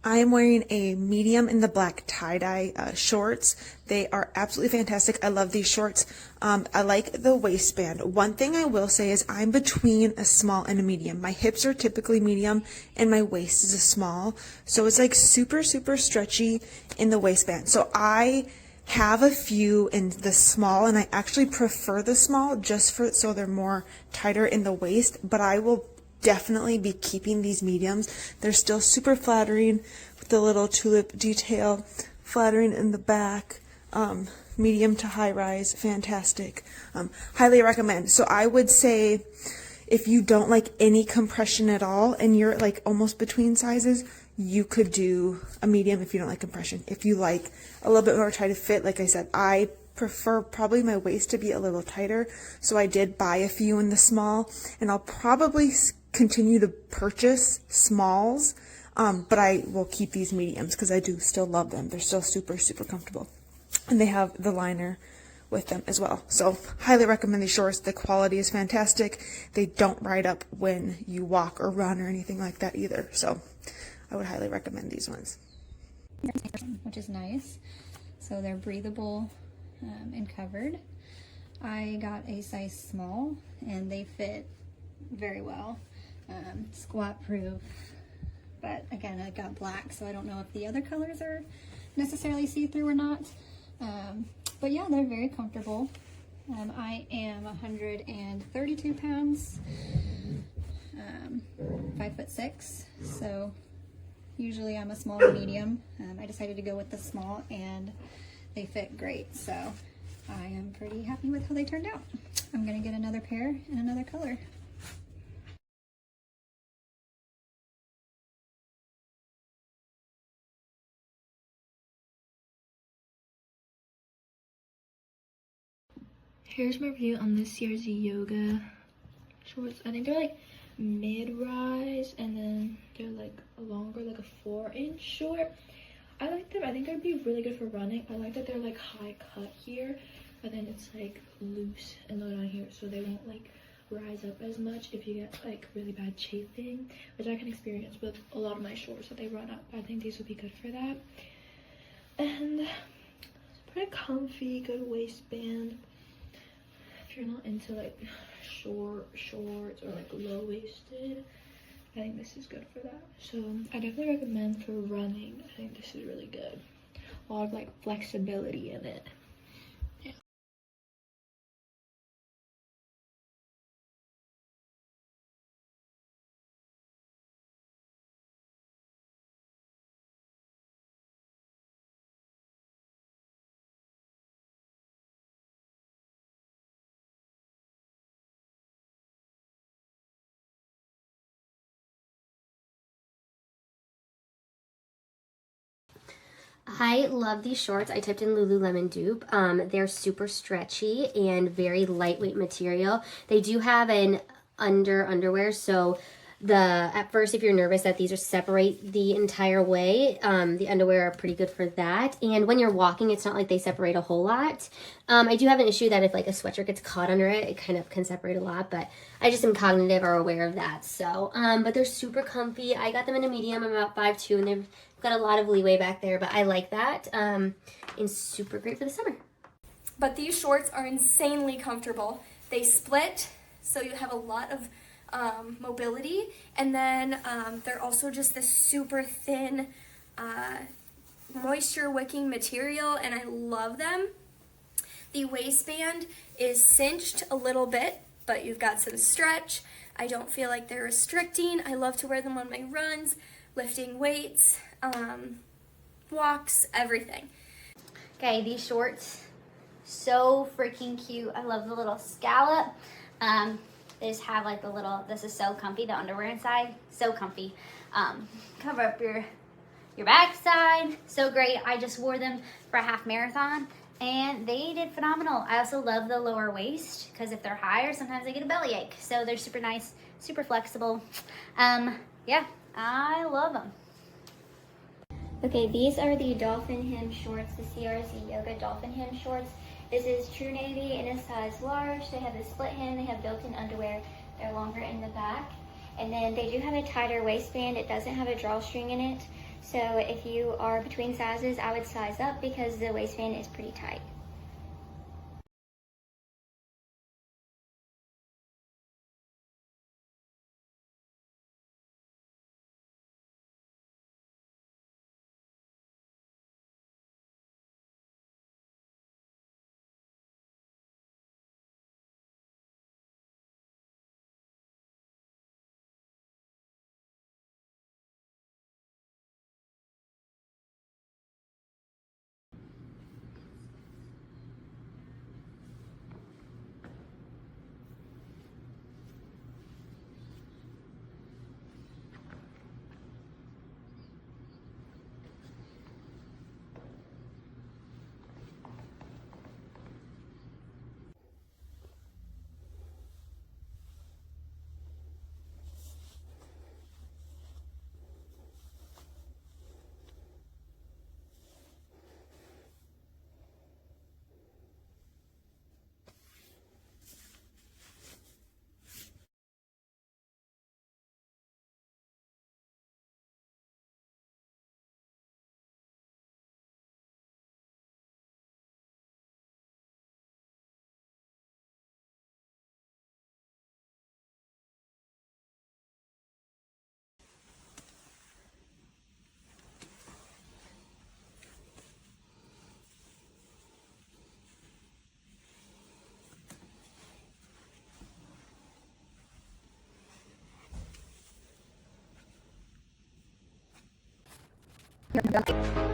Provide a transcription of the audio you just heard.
I am wearing a medium in the black tie-dye shorts. They are absolutely fantastic. I love these shorts. I like the waistband. One thing I will say is I'm between a small and a medium. My hips are typically medium and my waist is a small. So it's like super, super stretchy in the waistband. So I have a few in the small, and I actually prefer the small just for so they're more tighter in the waist, but I will definitely be keeping these mediums. They're still super flattering with the little tulip detail, flattering in the back, medium to high rise, fantastic. Highly recommend. So I would say if you don't like any compression at all and you're like almost between sizes, you could do a medium if you don't like compression. If you like a little bit more tight fit, like I said, I prefer probably my waist to be a little tighter, so I did buy a few in the small, and I'll probably continue to purchase smalls, but I will keep these mediums because I do still love them. They're still super, super comfortable, and they have the liner with them as well. So highly recommend these shorts. The quality is fantastic. They don't ride up when you walk or run or anything like that either, so I would highly recommend these ones. Which is nice. So they're breathable and covered. I got a size small and they fit very well. Squat proof, but again, I got black, so I don't know if the other colors are necessarily see-through or not. But yeah, they're very comfortable. I am 132 pounds, 5'6", so usually I'm a small or medium. I decided to go with the small and they fit great, so I am pretty happy with how they turned out. I'm gonna get another pair in another color. Here's my review on this CRZ yoga shorts. I think they're like mid-rise, and then they're like longer, like a 4-inch short. I like them. I think they'd be really good for running. I like that they're like high cut here, but then it's like loose and low down here, so they won't like rise up as much if you get like really bad chafing, which I can experience with a lot of my shorts that they run up. I think these would be good for that. And it's pretty comfy, good waistband. If you're not into like short shorts or like low-waisted, I think this is good for that. So I definitely recommend for running. I think this is really good. A lot of like flexibility in it. Yeah. I love these shorts. I typed in Lululemon dupe. They're super stretchy and very lightweight material. They do have an underwear, so at first, if you're nervous that these are separate the entire way, the underwear are pretty good for that. And when you're walking, it's not like they separate a whole lot. I do have an issue that if like a sweatshirt gets caught under it, it kind of can separate a lot, but I just am cognitive or aware of that. So, but they're super comfy. I got them in a medium. I'm about 5'2", and they've got a lot of leeway back there, but I like that. And super great for the summer. But these shorts are insanely comfortable. They split, so you have a lot of mobility, and then they're also just this super thin moisture wicking material, and I love them. The waistband is cinched a little bit, but you've got some stretch. I don't feel like they're restricting. I love to wear them on my runs, lifting weights, walks, everything. Okay, these shorts, so freaking cute. I love the little scallop. They just have like the little, this is so comfy, the underwear inside, so comfy. Cover up your backside, so great. I just wore them for a half marathon and they did phenomenal. I also love the lower waist because if they're higher, sometimes I get a bellyache. So they're super nice, super flexible. Yeah, I love them. Okay, these are the dolphin hem shorts, the CRZ Yoga dolphin hem shorts. This is true navy in a size large. They have the split hem, they have built-in underwear. They're longer in the back. And then they do have a tighter waistband. It doesn't have a drawstring in it. So if you are between sizes, I would size up because the waistband is pretty tight. Here we go.